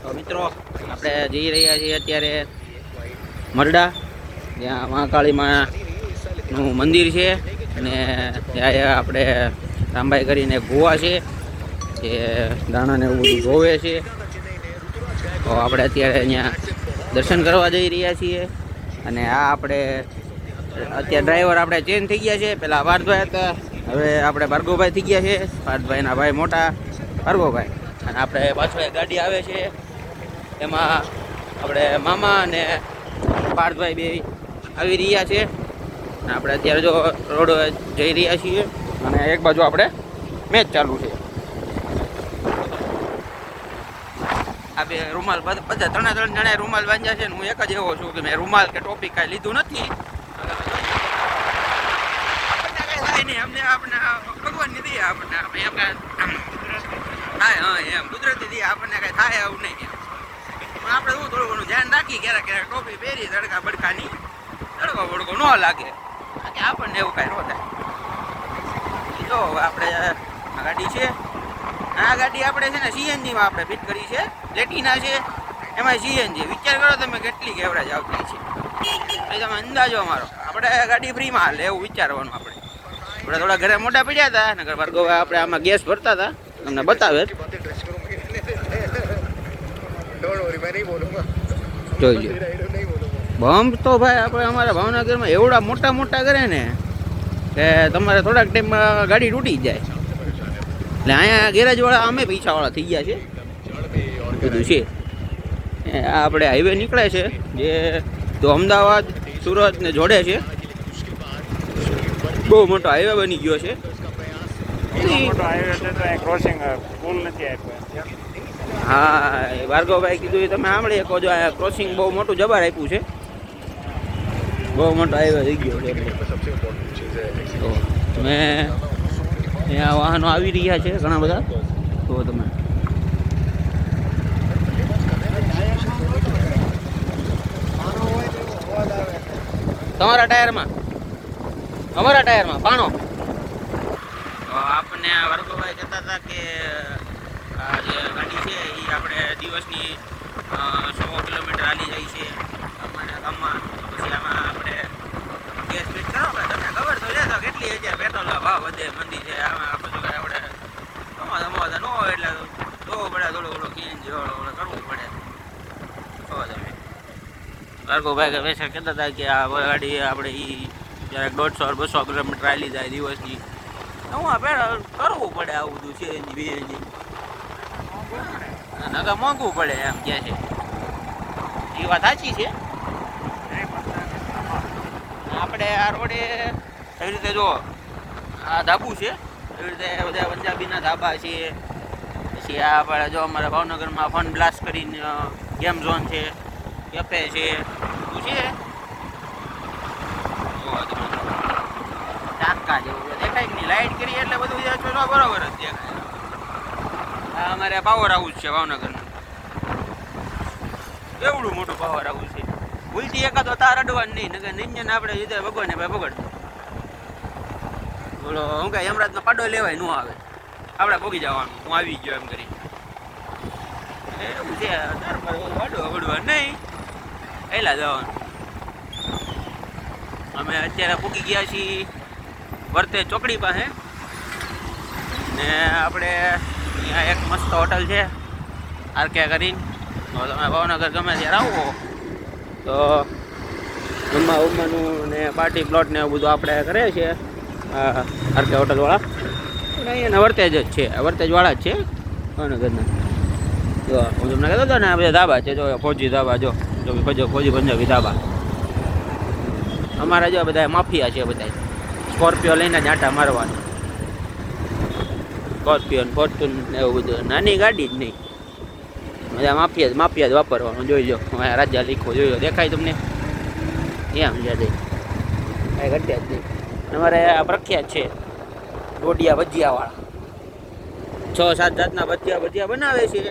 તો મિત્રો આપણે જઈ રહ્યા છીએ અત્યારે મરડા, જ્યાં મહાકાળીમાનું મંદિર છે અને ત્યાં આપણે રામભાઈ કરીને ગોવા છે જે દાણાને એવું બધું જોવે છે. તો આપણે અત્યારે અહીંયા દર્શન કરવા જઈ રહ્યા છીએ. અને આ આપણે અત્યારે ડ્રાઈવર આપણે ચેન્જ થઈ ગયા છે. પેલા પાર્થભાઈ હતા, હવે આપણે ભાર્ગવભાઈ થઈ ગયા છે. પાર્થભાઈના ભાઈ મોટા ભાર્ગવભાઈ. અને આપણે પાછળ એક ગાડી આવે છે, એમાં આપણે મામા અને પાર્થભાઈ બે આવી રહ્યા છે. અને આપણે અત્યારે જો રોડ જઈ રહ્યા છીએ અને એક બાજુ આપણે મેચ ચાલુ છે. આ બે રૂમાલ બધા ત્રણે જણા રૂમાલ બાંધ્યા છે ને હું એક જ એવો છું કે મેં રૂમાલ કે ટોપી કાંઈ લીધું નથી. અમને આપણે ભગવાનની દઈએ, આપણને થાય હા એમ કુદરતી દઈએ, આપણને કાંઈ થાય એવું નહીં. પણ આપણે શું થોડું ઘણું ધ્યાન રાખીએ, ક્યારેક ક્યારેક ટોપી પહેરી તડકા બડકાની તડકો બડકો ન લાગે, આપણને એવું કાંઈ ન થાય. જો આપણે આ ગાડી છે, આ ગાડી આપણે છે ને સીએનજીમાં આપણે ફિટ કરી છે, પ્લેટિના છે, એમાં સીએનજી. વિચાર કરો તમે કેટલી એવરેજ આવતી છે, એ તમે અંદાજો અમારો. આપણે ગાડી ફ્રીમાં હાલે એવું વિચારવાનું. આપણે થોડા ઘરે મોટા પડ્યા હતા નગર ભાર્ગવ આપણે આમાં ગેસ ભરતા હતા, તમને બતાવે જોઈ લો. બમ્પ તો ભાઈ આપણે અમારા ભાવનગરમાં એવડા મોટા મોટા કરે ને કે તમારે થોડાક ટાઈમમાં ગાડી તૂટી જાય. એટલે અહીંયા ગેરેજવાળા અમે પૈસાવાળા થઈ ગયા છે બધું છે. આ આપણે હાઈવે નીકળે છે જે તો અમદાવાદ સુરત ને જોડે છે. બહુ મોટો હાઈવે બની ગયો છે. હા, ભાર્ગવભાઈ કીધું એ તમે સાંભળી શકો છો. આ ક્રોસિંગ બહુ મોટું જબર આપ્યું છે, બહુ મોટો હાઈવે થઈ ગયો છે. તો મેં અહીંયા વાહનો આવી રહ્યા છે ઘણા બધા. તો તમે તમારા ટાયરમાં, અમારા ટાયરમાં પાણો. તો આપણને વર્ગોભાઈ કહેતા હતા કે આ જે ગાડી છે એ આપણે દિવસની 100 કિલોમીટર હાલી જાય છે આપણને ગામમાં. પછી આમાં આપણે ગેસ ફિટ કરો, તમને ખબર તો છે તો કેટલી હજાર પેટ્રોલના ભાવ વધે મંદી છે. આમાં બધું આપણે કમાતા ન હોય એટલે જોવું પડે, થોડું સીએનજી વાળું કરવું પડે. તો તમે ભાર્ગવભાઈ કહેતા હતા કે આ ગાડી આપણે એ ક્યારેક 150-200 કિલોમીટર હાલી જાય દિવસની. હું કરવું પડે આવું બધું સીએનજી બીએનજી, નકા મોંઘવું પડે એમ કહે છે. એ વાત સાચી છે. આપણે આ રોડે એવી રીતે જો આ ધાબુ છે, એવી રીતે બધા પંજાબીના ધાબા છે. પછી આ આપણે જો અમારા ભાવનગરમાં ફન બ્લાસ્ટ કરીને ગેમ ઝોન છે, કેફે છે, શું છે ટાંકા જેવું દેખાય નહીં. લાઇટ કરી એટલે બધું બરોબર જ દેખાય. આ અમારે પાવર હાઉસ છે ભાવનગરનું, એવડું મોટું પાવર હાઉસ છે. ભૂલથી એકાદો તાર અડવાનું નહીં, નગર નિંજન આપણે લીધે ભગવાને ભાઈ બગડ બોલો. હું કાંઈ યમરાજનો પાડો લેવાય ન આવે, આપણે ભોગી જવાનું. હું આવી ગયો એમ કરી એવું છે. પાડો વડવા નહીં, એલા જવાનું. અમે અત્યારે પૂકી ગયા છીએ વર્તે ચોકડી પાસે ને આપણે અહીંયા એક મસ્ત હોટલ છે આરકે કરીને. તો તમે ભાવનગર ગમે ત્યારે આવો તો જમવા ઉમવાનું ને પાર્ટી પ્લોટ ને એવું બધું આપણે કરીએ છીએ આરકે હોટલવાળા. અહીંયા વર્તેજ જ છે, વર્તેજવાળા જ છે ભાવનગરના. જો હું તમને કહેતો હતો ને આ બધા ધાબા છે. જો ફોજી ધાબા, જો ફોજી પંજાબી ધાબા. અમારા જો બધા માફિયા છે, બધા સ્કોર્પિયો લઈને જ આંટા મારવાના. સ્કોર્પિયો ફોર્ચ્યુન ને એવું બધું, નાની ગાડી જ નહીં. બધા માફિયા જ વાપરવાનું. જોઈ લો રાજા લીખો, જોઈ લો દેખાય તમને એમ યાદ કાંઈ ઘટ્યા જ નહીં. અમારે આ પ્રખ્યાત છે ડોડિયા ભજીયાવાળા. 6-7 જાતના ભજીયા બનાવે છે.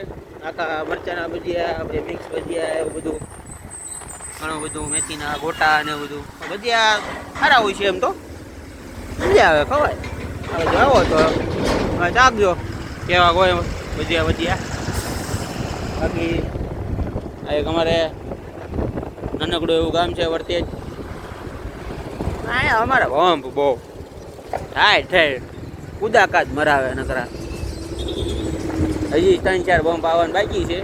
આખા મરચાના ભજીયા, આપણે મિક્સ ભજીયા, એવું બધું ઘણું બધું, મેથીના ગોટા ને એવું બધું ભજીયા સારા હોય છે. એમ તો મજા આવે ખવાય. હવે જો આવો તો ચાખજો કેવા હોય ભજીયા. બાકી આ એક અમારે નાનકડું એવું ગામ છે વર્તેજ. અહીંયા અમારે ભંપ બહુ ઠાઠ કુદાકાત મરાવે નકરા. હજી 3-4 બમ્પ આવવાનું બાકી છે,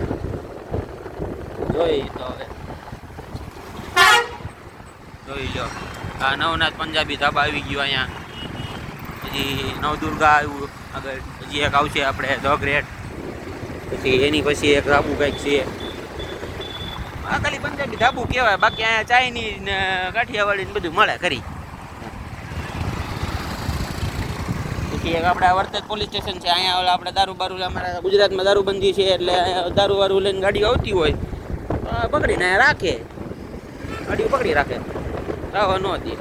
જોઈ તો હવે જોઈ લો. આ નવનાથ પંજાબી ધાબા આવી ગયું અહીંયા. પછી નવદુર્ગા આવ્યું આગળ. હજી એક આવશે આપણે ધ ગ્રેટ. પછી એની પછી એક ધાબુ કંઈક છે. આ ખાલી પંજાબી ધાબુ કહેવાય, બાકી અહીંયા ચાઇનીઝ ને કાઠિયાવાડી ને બધું મળે ખરી. પછી એક આપણે વર્તેજ પોલીસ સ્ટેશન છે. અહીંયા આપણે દારૂ બારૂ, અમારા ગુજરાતમાં દારૂબંધી છે એટલે દારૂ વારૂ લઈને ગાડીઓ આવતી હોય પકડીને રાખે, ગાડીઓ પકડી રાખે, રાહવા ન હતી.